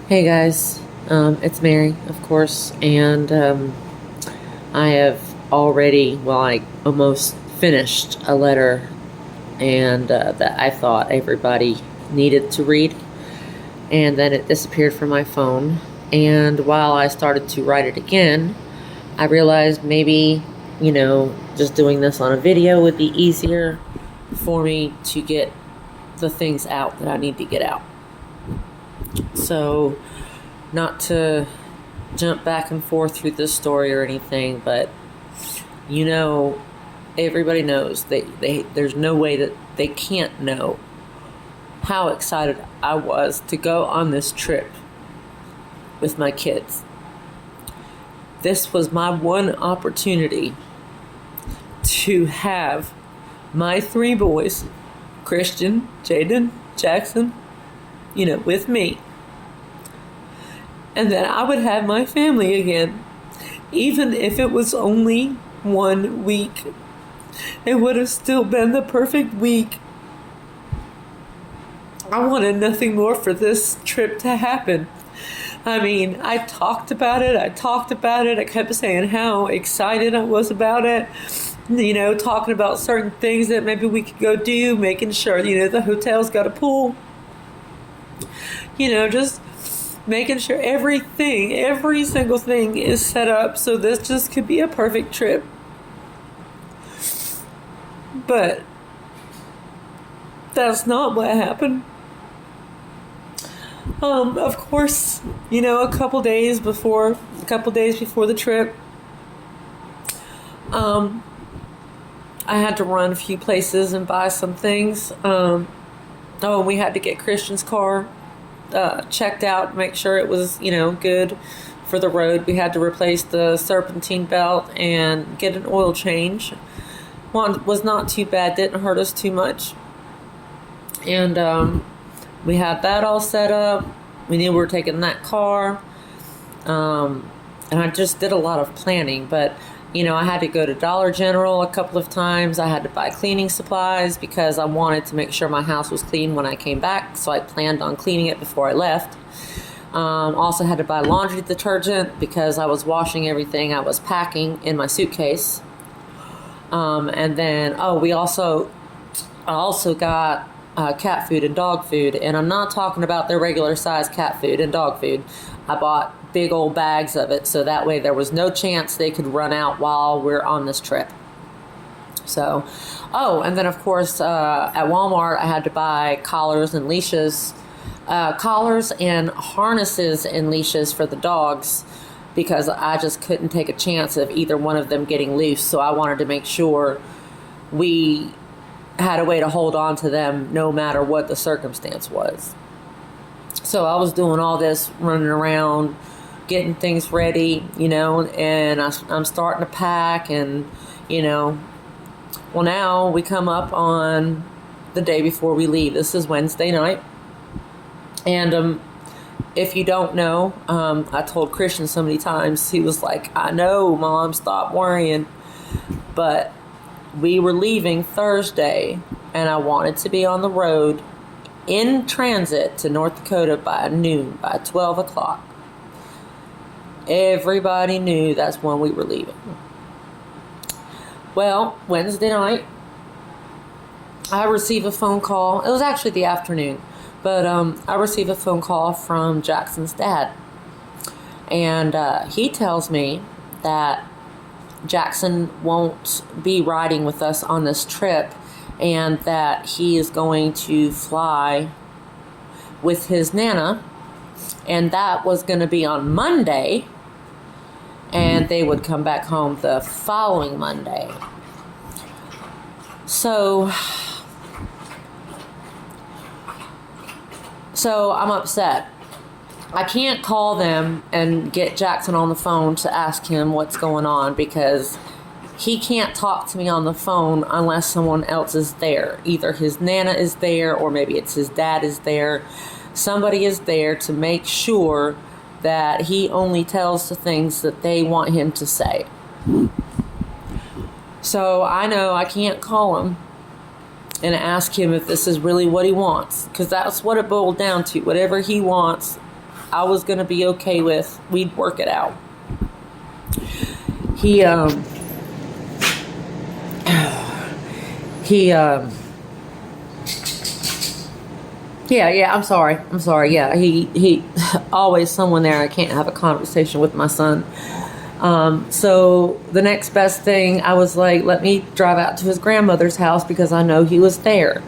Hey guys, it's Mary, of course, and I have already, I almost finished a letter and that I thought everybody needed to read, and then it disappeared from my phone. And while I started to write it again, I realized maybe, just doing this on a video would be easier for me to get the things out that I need to get out. So, not to jump back and forth through this story or anything, but everybody knows there's no way that they can't know how excited I was to go on this trip with my kids. This was my one opportunity to have my three boys, Christian, Jaedon, Jackson, with me. And that I would have my family again. Even if it was only 1 week, it would have still been the perfect week. I wanted nothing more for this trip to happen. I mean, I talked about it. I kept saying how excited I was about it. Talking about certain things that maybe we could go do, making sure, the hotel's got a pool. Just making sure every single thing is set up so this just could be a perfect trip. But that's not what happened. Of course, a couple days before the trip, I had to run a few places and buy some things. We had to get Christian's car checked out, make sure it was, good for the road. We had to replace the serpentine belt and get an oil change. One was not too bad, didn't hurt us too much. And we had that all set up. We knew we were taking that car. And I just did a lot of planning, but I had to go to Dollar General a couple of times. I had to buy cleaning supplies because I wanted to make sure my house was clean when I came back. So I planned on cleaning it before I left. Also had to buy laundry detergent because I was washing everything I was packing in my suitcase. And then, I also got cat food and dog food. And I'm not talking about their regular size cat food and dog food. I bought big old bags of it so that way there was no chance they could run out while we're on this trip. So, and then of course at Walmart I had to buy collars and leashes, collars and harnesses and leashes for the dogs because I just couldn't take a chance of either one of them getting loose. So I wanted to make sure we had a way to hold on to them no matter what the circumstance was. So I was doing all this, running around, getting things ready, and I'm starting to pack and, now we come up on the day before we leave. This is Wednesday night. And if you don't know, I told Christian so many times, he was like, I know, Mom, stop worrying. But we were leaving Thursday, and I wanted to be on the road in transit to North Dakota by noon, by 12 o'clock. Everybody knew that's when we were leaving. Well, Wednesday night, I received a phone call. It was actually the afternoon, but I received a phone call from Jackson's dad. And he tells me that Jackson won't be riding with us on this trip and that he is going to fly with his Nana, and that was going to be on Monday, and they would come back home the following Monday. So I'm upset. I can't call them and get Jackson on the phone to ask him what's going on because he can't talk to me on the phone unless someone else is there. Either his Nana is there or maybe it's his dad is there. Somebody is there to make sure that he only tells the things that they want him to say. So I know I can't call him and ask him if this is really what he wants, because that's what it boiled down to. Whatever he wants, I was going to be okay with. We'd work it out. He yeah, I'm sorry. Yeah, he always someone there. I can't have a conversation with my son. So the next best thing, I was like, let me drive out to his grandmother's house because I know he was there.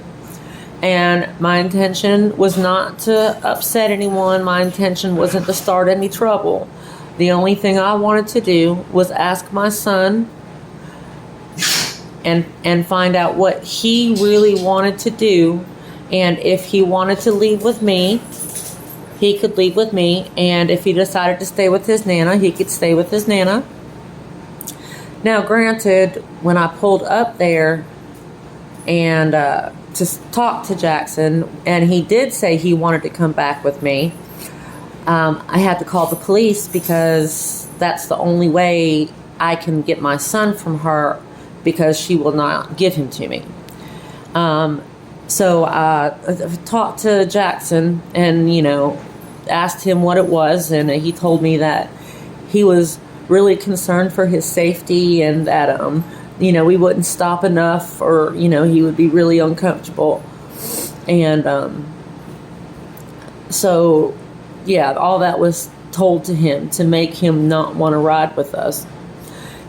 And my intention was not to upset anyone. My intention wasn't to start any trouble. The only thing I wanted to do was ask my son and find out what he really wanted to do. And if he wanted to leave with me, he could leave with me. And if he decided to stay with his Nana, he could stay with his Nana. Now, granted, when I pulled up there and to talk to Jackson, and he did say he wanted to come back with me, I had to call the police because that's the only way I can get my son from her, because she will not give him to me. So I talked to Jackson and, asked him what it was. And he told me that he was really concerned for his safety and that, we wouldn't stop enough, or, he would be really uncomfortable. And so, yeah, all that was told to him to make him not want to ride with us.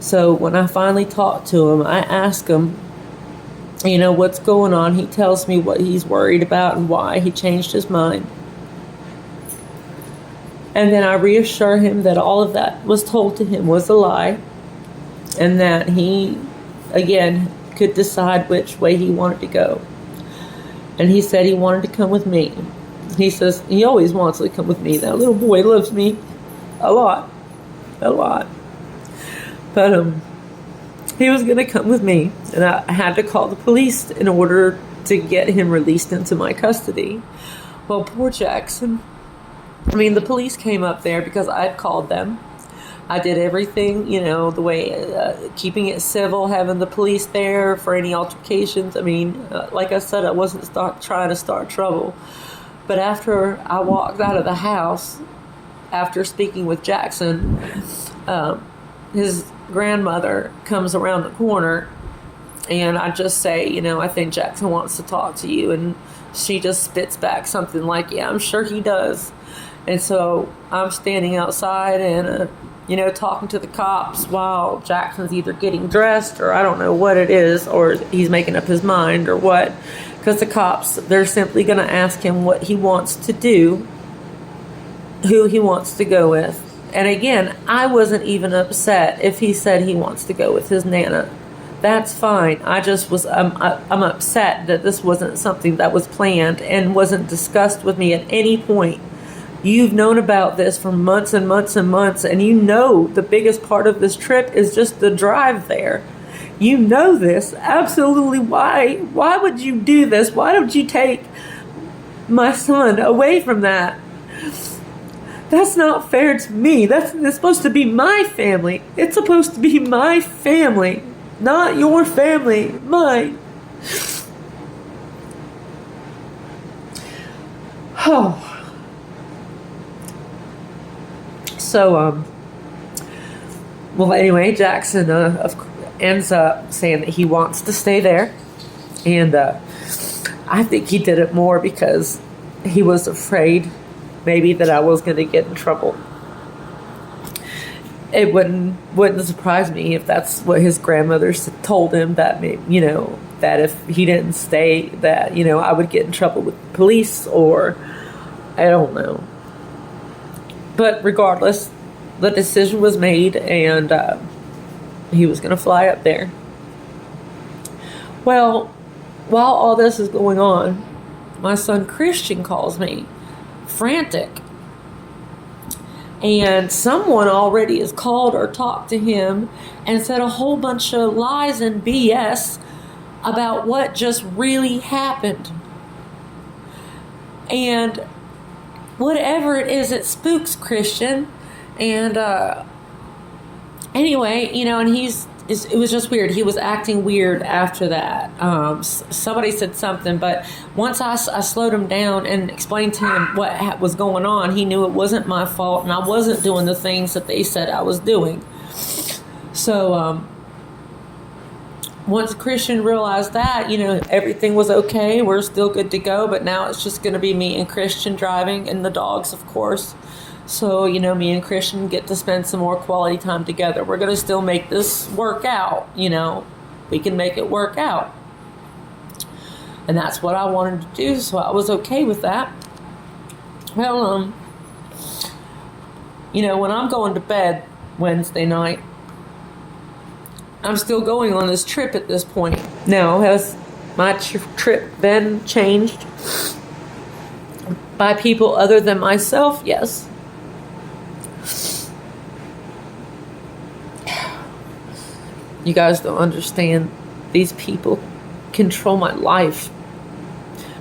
So when I finally talked to him, I asked him, what's going on? He tells me what he's worried about and why he changed his mind. And then I reassure him that all of that was told to him was a lie, and that he, again, could decide which way he wanted to go. And he said he wanted to come with me. He says he always wants to come with me. That little boy loves me a lot. But he was going to come with me, and I had to call the police in order to get him released into my custody. Well, poor Jackson. The police came up there because I'd called them. I did everything, the way, keeping it civil, having the police there for any altercations. Like I said, I wasn't trying to start trouble. But after I walked out of the house, after speaking with Jackson, his grandmother comes around the corner, and I just say, I think Jackson wants to talk to you. And she just spits back something like, yeah, I'm sure he does. And so I'm standing outside and, talking to the cops while Jackson's either getting dressed, or I don't know what it is, or he's making up his mind or what. Because the cops, they're simply going to ask him what he wants to do, who he wants to go with. And again, I wasn't even upset if he said he wants to go with his Nana. That's fine. I just was, I'm upset that this wasn't something that was planned and wasn't discussed with me at any point. You've known about this for months and months and months, and the biggest part of this trip is just the drive there. You know this. Absolutely. Why? Why would you do this? Why don't you take my son away from that? That's not fair to me. That's supposed to be my family. It's supposed to be my family, not your family, mine. Oh. So, well, anyway, Jackson ends up saying that he wants to stay there. And I think he did it more because he was afraid maybe that I was going to get in trouble. It wouldn't surprise me if that's what his grandmother told him, that maybe, that if he didn't stay, that, I would get in trouble with the police, or I don't know. But regardless, the decision was made, and he was going to fly up there. Well, while all this is going on, my son Christian calls me, frantic. And someone already has called or talked to him and said a whole bunch of lies and BS about what just really happened. And whatever it is, it spooks Christian. And anyway, and it was just weird. He was acting weird after that. Somebody said something, but once I slowed him down and explained to him what was going on, he knew it wasn't my fault and I wasn't doing the things that they said I was doing. So once Christian realized that, everything was okay. We're still good to go, but now it's just going to be me and Christian driving, and the dogs, of course. So, me and Christian get to spend some more quality time together. We're going to still make this work out, We can make it work out. And that's what I wanted to do, so I was okay with that. Well, when I'm going to bed Wednesday night, I'm still going on this trip at this point. Now, has my trip been changed by people other than myself? Yes. You guys don't understand. These people control my life.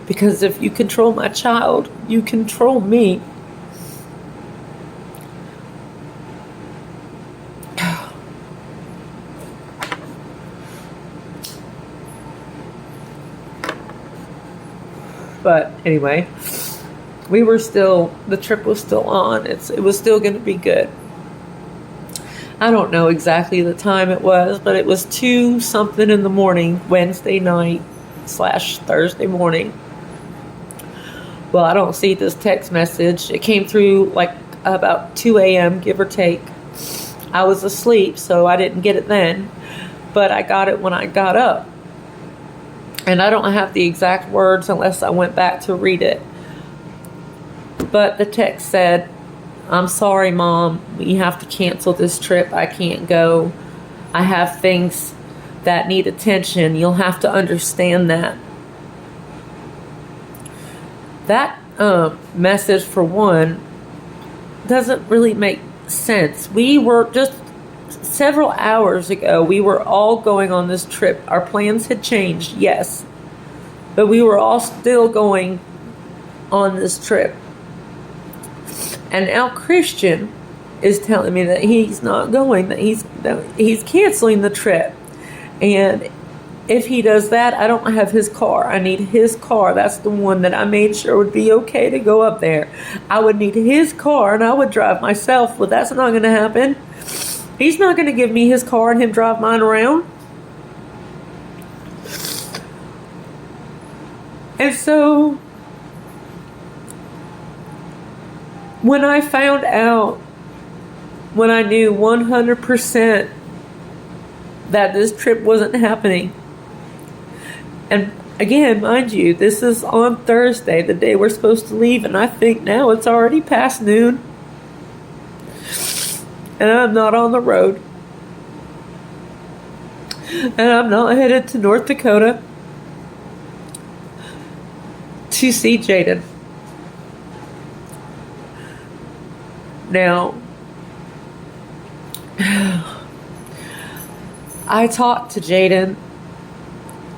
Because if you control my child, you control me. But anyway, the trip was still on. It was still going to be good. I don't know exactly the time it was, but it was 2-something in the morning, Wednesday night / Thursday morning. Well, I don't see this text message. It came through like about 2 a.m., give or take. I was asleep, so I didn't get it then, but I got it when I got up. And I don't have the exact words unless I went back to read it. But the text said, "I'm sorry, Mom. We have to cancel this trip. I can't go. I have things that need attention. You'll have to understand that." That message, for one, doesn't really make sense. We were just several hours ago, we were all going on this trip. Our plans had changed, yes. But we were all still going on this trip. And now Christian is telling me that he's not going, that he's canceling the trip. And if he does that, I don't have his car. I need his car. That's the one that I made sure would be okay to go up there. I would need his car and I would drive myself. Well, that's not going to happen. He's not going to give me his car and him drive mine around. And so, when I found out, when I knew 100% that this trip wasn't happening, and again, mind you, this is on Thursday, the day we're supposed to leave, and I think now it's already past noon, and I'm not on the road, and I'm not headed to North Dakota to see Jaedon. Now, I talked to Jaedon.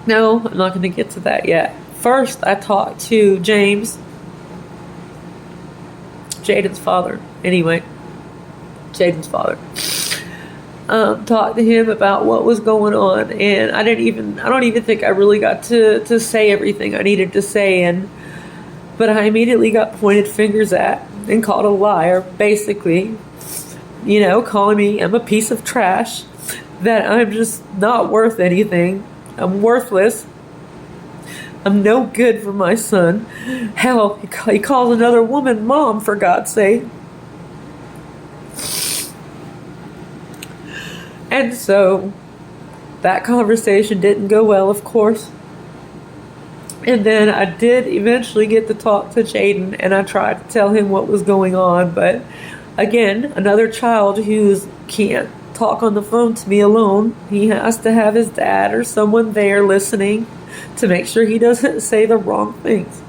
No, I'm not going to get to that yet. First, I talked to James, Jaden's father. Anyway, Jaden's father. Talked to him about what was going on, and I don't even think I really got to say everything I needed to say, but I immediately got pointed fingers at and called a liar, basically, calling me I'm a piece of trash, that I'm just not worth anything, I'm worthless, I'm no good for my son. Hell, he calls another woman mom, for God's sake. And so, that conversation didn't go well, of course. And then I did eventually get to talk to Jaedon, and I tried to tell him what was going on. But again, another child who can't talk on the phone to me alone. He has to have his dad or someone there listening to make sure he doesn't say the wrong things.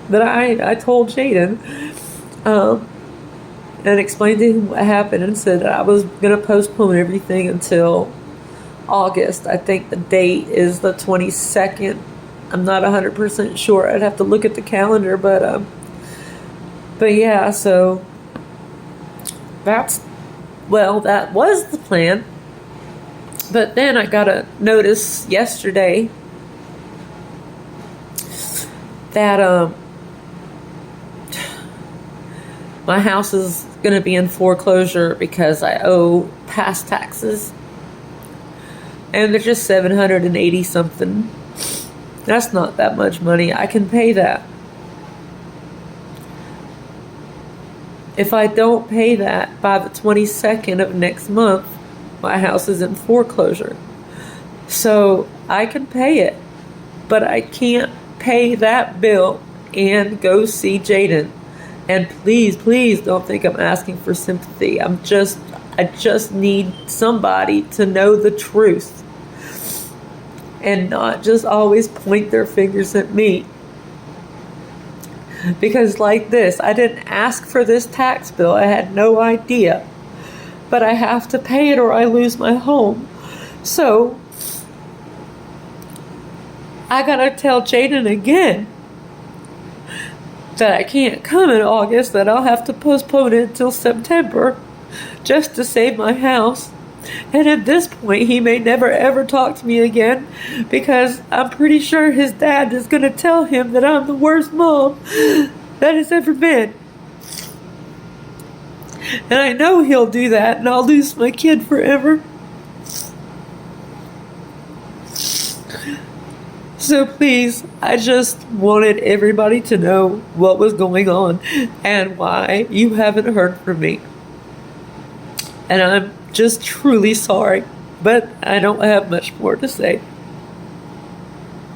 But I told Jaedon, and explained to him what happened, and said that I was going to postpone everything until August. I think the date is the 22nd. I'm not 100% sure. I'd have to look at the calendar, but yeah, so that's Well, that was the plan. But then I got a notice yesterday that my house is going to be in foreclosure because I owe past taxes. And they're just 780 something. That's not that much money. I can pay that. If I don't pay that by the 22nd of next month, my house is in foreclosure. So I can pay it, but I can't pay that bill and go see Jaedon. And please, please don't think I'm asking for sympathy. I just need somebody to know the truth and not just always point their fingers at me. Because like this, I didn't ask for this tax bill. I had no idea. But I have to pay it or I lose my home. So I gotta tell Jaedon again that I can't come in August, that I'll have to postpone it until September just to save my house. And at this point, he may never ever talk to me again because I'm pretty sure his dad is going to tell him that I'm the worst mom that has ever been. And I know he'll do that and I'll lose my kid forever. So please, I just wanted everybody to know what was going on and why you haven't heard from me. And I'm just truly sorry, but I don't have much more to say.